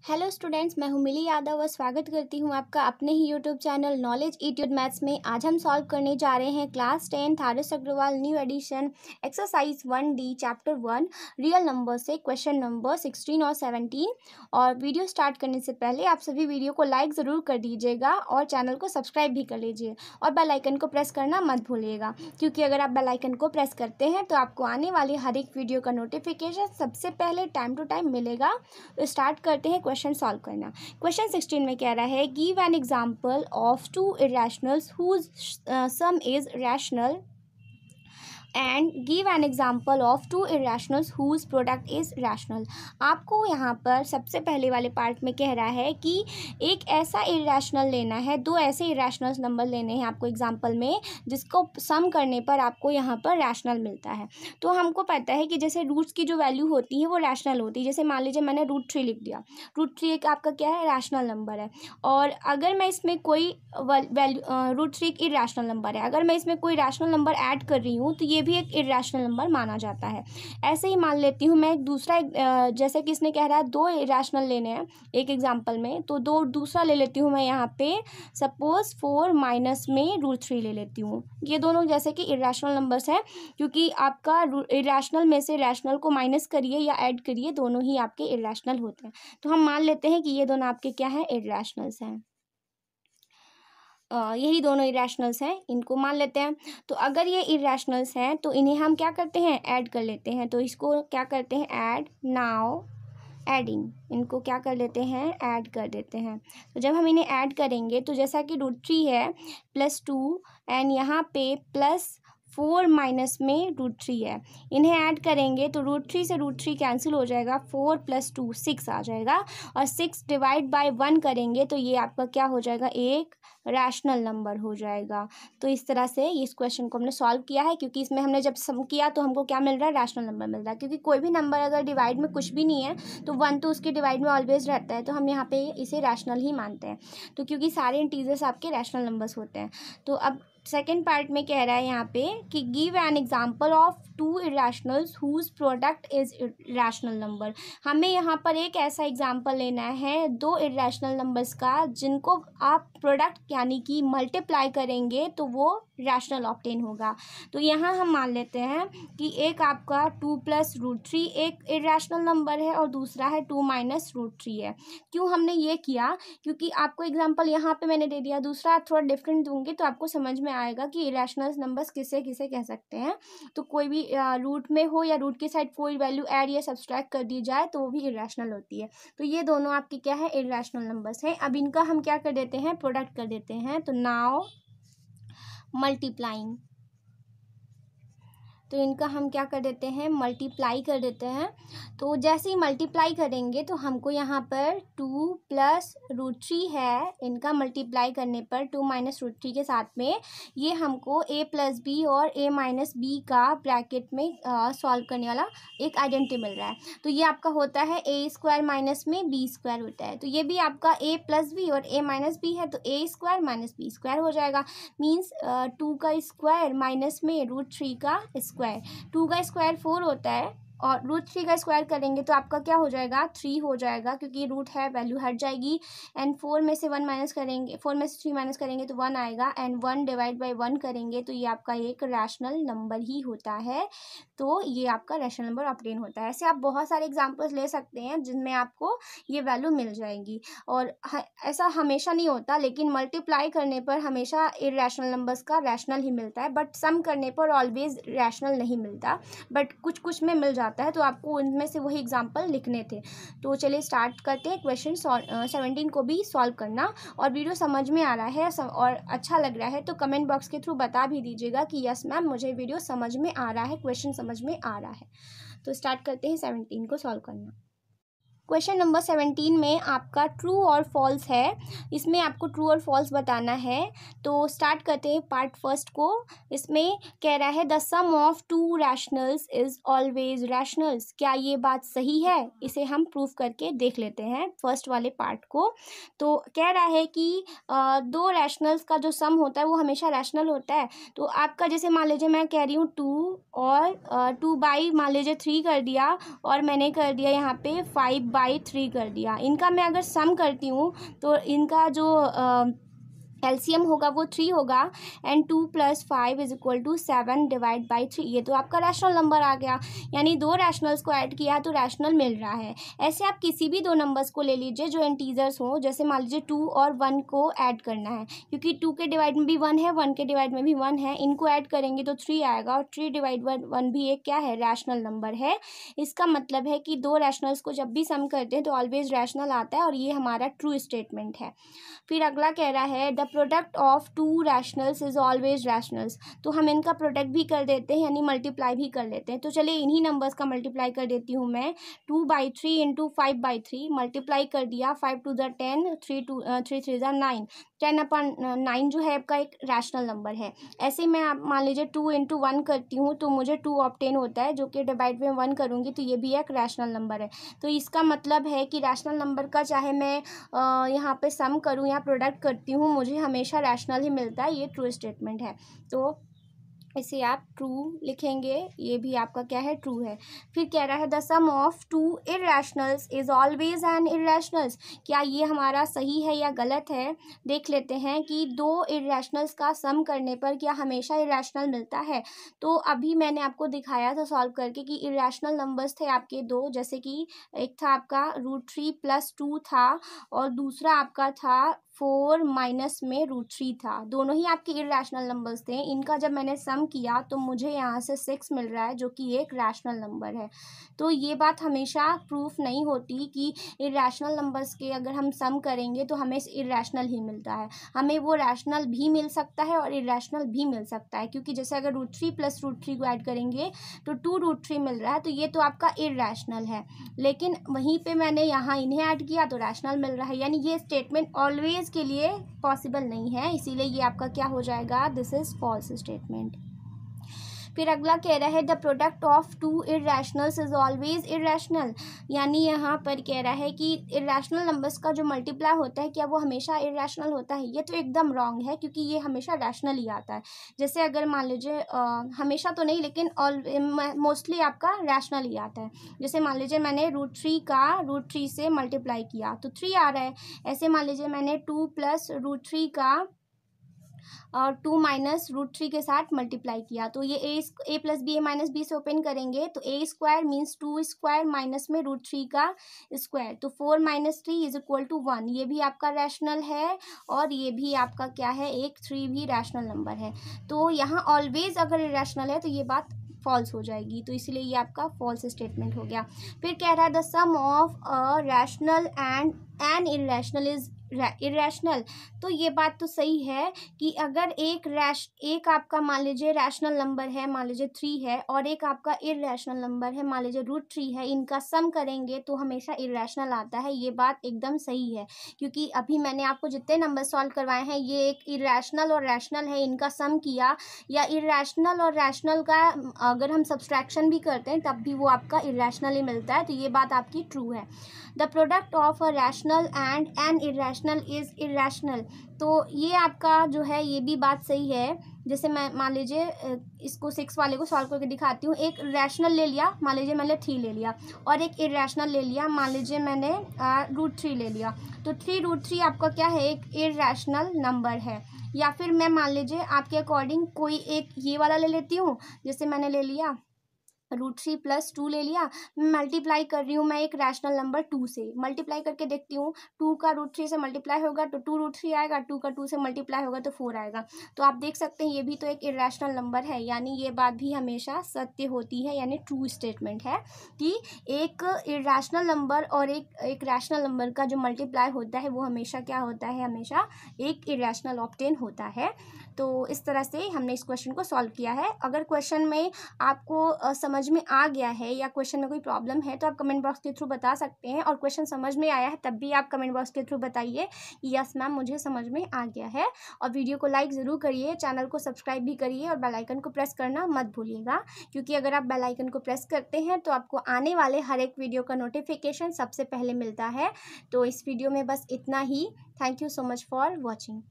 Hello students, मैं हूं मिली यादव और स्वागत करती हूं आपका अपने ही YouTube channel knowledge etude maths में। आज हम सॉल्व करने जा रहे हैं class 10 RS Agarwal new edition exercise 1D chapter 1 real number से क्वेश्चन नंबर 16 और 17। और वीडियो स्टार्ट करने से पहले आप सभी वीडियो को लाइक ज़रूर कर दीजिएगा और चैनल को सब्सक्राइब भी कर लीजिए और बेल आइकन को प्रेस करना मत भूलिएगा, क्योंकि अगर आप बेल आइकन को प्रेस करते हैं तो आपको आने वाली हर एक वीडियो का नोटिफिकेशन सबसे पहले टाइम टू टाइम मिलेगा। तो स्टार्ट करते हैं क्वेश्चन सॉल्व करना। क्वेश्चन 16 में कह रहा है give an example of two irrationals whose sum is rational and give an example of two irrationals whose product is rational. आपको यहाँ पर सबसे पहले वाले पार्ट में कह रहा है कि एक ऐसा इरेशनल लेना है, दो ऐसे इरेशनल नंबर लेने हैं आपको एग्जाम्पल में, जिसको सम करने पर आपको यहाँ पर रैशनल मिलता है। तो हमको पता है कि जैसे रूट्स की जो वैल्यू होती है वो रैशनल होती है। जैसे मान लीजिए मैंने √3 लिख दिया, √3 एक आपका क्या है, रैशनल नंबर है। और अगर मैं इसमें कोई वैल्यू √3 एक इरेशनल नंबर है, अगर मैं इसमें कोई रैशनल नंबर ऐड कर रही हूँ तो ये भी एक इरेशनल नंबर माना जाता है। ऐसे ही मान लेती हूँ मैं एक दूसरा जैसे कि इसने कह रहा है दो इरेशनल लेने हैं एक एग्जांपल में, तो दूसरा ले लेती हूँ मैं यहाँ पे, सपोज 4 माइनस में √3 ले लेती हूँ। ये दोनों जैसे कि इरेशनल नंबर्स हैं, क्योंकि आपका इरेशनल में से रैशनल को माइनस करिए या ऐड करिए, दोनों ही आपके इरेशनल होते हैं। तो हम मान लेते हैं कि ये दोनों आपके क्या हैं, इरेशनल्स हैं। यही दोनों इरेशनल्स हैं, इनको मान लेते हैं। तो अगर ये इरेशनल्स हैं तो इन्हें हम क्या करते हैं, ऐड कर लेते हैं। तो इसको क्या करते हैं, ऐड नाउ एडिंग, इनको क्या कर लेते हैं, ऐड कर देते हैं। तो जब हम इन्हें ऐड करेंगे तो जैसा कि √3 है +2 एंड यहाँ पे +4 माइनस में √3 है, इन्हें ऐड करेंगे तो √3 से √3 कैंसिल हो जाएगा, 4 + 2 6 आ जाएगा। और 6 डिवाइड बाय 1 करेंगे तो ये आपका क्या हो जाएगा, एक रैशनल नंबर हो जाएगा। तो इस तरह से इस क्वेश्चन को हमने सॉल्व किया है, क्योंकि इसमें हमने जब सम किया तो हमको क्या मिल रहा है, रैशनल नंबर मिल रहा है। क्योंकि कोई भी नंबर अगर डिवाइड में कुछ भी नहीं है तो 1 तो उसके डिवाइड में ऑलवेज रहता है, तो हम यहाँ पे इसे रैशनल ही मानते हैं। तो क्योंकि सारे इंटीजर्स आपके रैशनल नंबर्स होते हैं। तो अब सेकेंड पार्ट में कह रहा है यहाँ पे कि give an example of two irrationals whose product is rational number. हमें यहाँ पर एक ऐसा एग्जाम्पल लेना है दो इरेशनल नंबर्स का, जिनको आप प्रोडक्ट यानी कि मल्टीप्लाई करेंगे तो वो रैशनल ऑब्टेन होगा। तो यहाँ हम मान लेते हैं कि एक आपका 2 + √3 एक इरेशनल नंबर है और दूसरा है 2 - √3 है। क्यों हमने ये किया, क्योंकि आपको एग्जाम्पल यहाँ पे मैंने दे दिया, दूसरा थोड़ा डिफरेंट दूंगी तो आपको समझ में आएगा कि इरेशनल नंबर्स किसे किसे कह सकते हैं। तो कोई भी रूट में हो या रूट के साइड कोई वैल्यू ऐड या सब्सट्रैक्ट कर दी जाए तो वो भी इरेशनल होती है। तो ये दोनों आपके क्या है, इरेशनल नंबर्स हैं। अब इनका हम क्या कर देते हैं, प्रोडक्ट कर देते हैं। तो नाउ मल्टीप्लाइंग, तो इनका हम क्या कर देते हैं, मल्टीप्लाई कर देते हैं। तो जैसे ही मल्टीप्लाई करेंगे तो हमको यहाँ पर 2 + √3 है, इनका मल्टीप्लाई करने पर 2 - √3 के साथ में ये हमको a + b और a - b का ब्रैकेट में सॉल्व करने वाला एक आइडेंटिटी मिल रहा है। तो ये आपका होता है a² माइनस में b² होता है। तो ये भी आपका a + b और a - b है, तो a² - b² हो जाएगा। मीन्स 2 का स्क्वायर माइनस में √3 का स्क्वायर, 2 का स्क्वायर 4 होता है और √3 का स्क्वायर करेंगे तो आपका क्या हो जाएगा, 3 हो जाएगा, क्योंकि रूट है वैल्यू हट जाएगी। एंड 4 में से 1 माइनस करेंगे, 4 में से 3 माइनस करेंगे तो 1 आएगा। एंड 1 डिवाइड बाय 1 करेंगे तो ये आपका एक रैशनल नंबर ही होता है। तो ये आपका रैशनल नंबर ऑब्टेन होता है। ऐसे आप बहुत सारे एग्जाम्पल्स ले सकते हैं जिनमें आपको ये वैल्यू मिल जाएगी। और ऐसा हमेशा नहीं होता, लेकिन मल्टीप्लाई करने पर हमेशा इरेशनल नंबर्स का रैशनल ही मिलता है, बट सम करने पर ऑलवेज रैशनल नहीं मिलता, बट कुछ कुछ में मिल जाता है। तो आपको उनमें से वही एग्जाम्पल लिखने थे। तो चलिए स्टार्ट करते हैं क्वेश्चन 17 को भी सॉल्व करना। और वीडियो समझ में आ रहा है और अच्छा लग रहा है तो कमेंट बॉक्स के थ्रू बता भी दीजिएगा कि यस मैम मुझे वीडियो समझ में आ रहा है, क्वेश्चन समझ में आ रहा है। तो स्टार्ट करते हैं 17 को सॉल्व करना। क्वेश्चन नंबर 17 में आपका ट्रू और फॉल्स है, इसमें आपको ट्रू और फॉल्स बताना है। तो स्टार्ट करते हैं पार्ट फर्स्ट को। इसमें कह रहा है the sum of two rationals is always rationals. क्या ये बात सही है, इसे हम प्रूफ करके देख लेते हैं फर्स्ट वाले पार्ट को। तो कह रहा है कि दो रैशनल्स का जो सम होता है वो हमेशा रैशनल होता है। तो आपका जैसे मान लीजिए मैं कह रही हूँ 2 और 2 बाई मान लीजिए 3 कर दिया, और मैंने कर दिया यहाँ पे 5 2/3 कर दिया। इनका मैं अगर सम करती हूँ तो इनका जो एलसीएम होगा वो 3 होगा एंड 2 + 5 = 7 डिवाइड बाई 3। ये तो आपका रैशनल नंबर आ गया, यानी दो रैशनल्स को ऐड किया तो रैशनल मिल रहा है। ऐसे आप किसी भी दो नंबर्स को ले लीजिए जो इंटीजर्स हो, जैसे मान लीजिए 2 और 1 को ऐड करना है, क्योंकि 2 के डिवाइड में भी 1 है, 1 के डिवाइड में भी 1 है, इनको ऐड करेंगे तो 3 आएगा और 3 डिवाइड 1 भी एक क्या है, रैशनल नंबर है। इसका मतलब है कि दो रैशनल्स को जब भी सम करते हैं तो ऑलवेज रैशनल आता है और ये हमारा ट्रू स्टेटमेंट है। फिर अगला कह रहा है the product of two rationals is always rationals. तो हम इनका प्रोडक्ट भी कर देते हैं, यानी मल्टीप्लाई भी कर लेते हैं। तो चलिए इन्हीं नंबर्स का मल्टीप्लाई कर देती हूँ मैं। 2/3 इंटू 5/3 मल्टीप्लाई कर दिया, 5 × 2 = 10, 3 × 3 = 9। 10/9 जो है आपका एक रैशनल नंबर है। ऐसे मैं आप मान लीजिए 2 × 1 करती हूँ तो मुझे 2 ऑब्टेन होता है, जो कि डिवाइड में 1 करूँगी तो ये भी एक रैशनल नंबर है। तो इसका मतलब है कि रैशनल नंबर का चाहे मैं यहाँ पे सम करूँ या प्रोडक्ट करती हूँ, मुझे हमेशा रैशनल ही मिलता है। ये ट्रू स्टेटमेंट है, तो इसे आप ट्रू लिखेंगे। ये भी आपका क्या है, ट्रू है। फिर कह रहा है the sum of two irrationals is always an irrationals. क्या ये हमारा सही है या गलत है? देख लेते हैं कि दो इर्रेशनल्स का सम करने पर क्या हमेशा इर्रेशनल मिलता है। तो अभी मैंने आपको दिखाया था सॉल्व करके कि इर्रेशनल नंबर्स थे आपके दो, जैसे कि एक था आपका √3 + 2 था और दूसरा आपका था 4 माइनस में √3 था। दोनों ही आपके इर्रेशनल नंबर्स थे। इनका जब मैंने सम किया तो मुझे यहाँ से 6 मिल रहा है, जो कि एक रैशनल नंबर है। तो ये बात हमेशा प्रूफ नहीं होती कि इर्रेशनल नंबर्स के अगर हम सम करेंगे तो हमें इर्रेशनल ही मिलता है। हमें वो रैशनल भी मिल सकता है और इर्रेशनल भी मिल सकता है, क्योंकि जैसे अगर √3 + √3 को ऐड करेंगे तो 2√3 मिल रहा है, तो ये तो आपका इर्रेशनल है। लेकिन वहीं पे मैंने यहाँ इन्हें ऐड किया तो रैशनल मिल रहा है, यानी ये स्टेटमेंट ऑलवेज के लिए पॉसिबल नहीं है, इसीलिए ये आपका क्या हो जाएगा, दिस इज फॉल्स स्टेटमेंट। फिर अगला कह रहा है the product of two irrationals is always irrational. यानी यहाँ पर कह रहा है कि इर्रेशनल नंबर्स का जो मल्टीप्लाई होता है क्या वो हमेशा इर्रेशनल होता है? ये तो एकदम रॉन्ग है, क्योंकि ये हमेशा रैशनल ही आता है। जैसे अगर मान लीजिए हमेशा तो नहीं, लेकिन मोस्टली आपका रैशनल ही आता है। जैसे मान लीजिए मैंने √3 का √3 से मल्टीप्लाई किया तो 3 आ रहा है। ऐसे मान लीजिए मैंने 2 + √3 का और 2 माइनस √3 के साथ मल्टीप्लाई किया, तो ये a + b a - b से ओपन करेंगे तो a² मीन्स 2² माइनस में √3 का स्क्वायर, तो 4 - 3 = 1। ये भी आपका रैशनल है और ये भी आपका क्या है, एक 3 भी रैशनल नंबर है। तो यहाँ ऑलवेज अगर इरेशनल है तो ये बात फॉल्स हो जाएगी, तो इसलिए ये आपका फॉल्स स्टेटमेंट हो गया। फिर कह रहा है the sum of a rational and an irrational is irrational. तो ये बात तो सही है कि अगर एक आपका मान लीजिए रैशनल नंबर है, मान लीजिए 3 है, और एक आपका इरेशनल नंबर है, मान लीजिए √3 है, इनका सम करेंगे तो हमेशा इरेशनल आता है। ये बात एकदम सही है, क्योंकि अभी मैंने आपको जितने नंबर सॉल्व करवाए हैं ये एक इरेशनल और रैशनल है, इनका सम किया, या इरेशनल और रैशनल का अगर हम सब्सट्रैक्शन भी करते हैं तब भी वो आपका इरेशनल ही मिलता है। तो ये बात आपकी ट्रू है। The product of a rational and an irrational is irrational. तो ये आपका जो है ये भी बात सही है। जैसे मैं मान लीजिए इसको 6 वाले को सॉल्व करके दिखाती हूँ। एक रैशनल ले लिया, मान लीजिए मैंने 3 ले लिया, और एक इरेशनल ले लिया, मान लीजिए मैंने √3 ले लिया। तो 3√3 आपका क्या है, एक इरेशनल नंबर है। या फिर मैं मान लीजिए आपके अकॉर्डिंग कोई एक ये वाला ले लेती हूँ, जैसे मैंने ले लिया √3 + 2 ले लिया, मल्टीप्लाई कर रही हूँ मैं एक रैशनल नंबर 2 से, मल्टीप्लाई करके देखती हूँ 2 का √3 से मल्टीप्लाई होगा तो 2√3 आएगा, 2 का 2 से मल्टीप्लाई होगा तो 4 आएगा। तो आप देख सकते हैं ये भी तो एक इरेशनल नंबर है, यानी ये बात भी हमेशा सत्य होती है, यानी ट्रू स्टेटमेंट है कि एक इरेशनल नंबर और एक रैशनल नंबर का जो मल्टीप्लाई होता है वो हमेशा क्या होता है, हमेशा एक इरेशनल ऑब्टेन होता है। तो इस तरह से हमने इस क्वेश्चन को सॉल्व किया है। अगर क्वेश्चन में आपको समझ में आ गया है या क्वेश्चन में कोई प्रॉब्लम है तो आप कमेंट बॉक्स के थ्रू बता सकते हैं, और क्वेश्चन समझ में आया है तब भी आप कमेंट बॉक्स के थ्रू बताइए कि यस मैम मुझे समझ में आ गया है। और वीडियो को लाइक ज़रूर करिए, चैनल को सब्सक्राइब भी करिए और बेल आइकन को प्रेस करना मत भूलिएगा, क्योंकि अगर आप बेल आइकन को प्रेस करते हैं तो आपको आने वाले हर एक वीडियो का नोटिफिकेशन सबसे पहले मिलता है। तो इस वीडियो में बस इतना ही। Thank you so much for watching.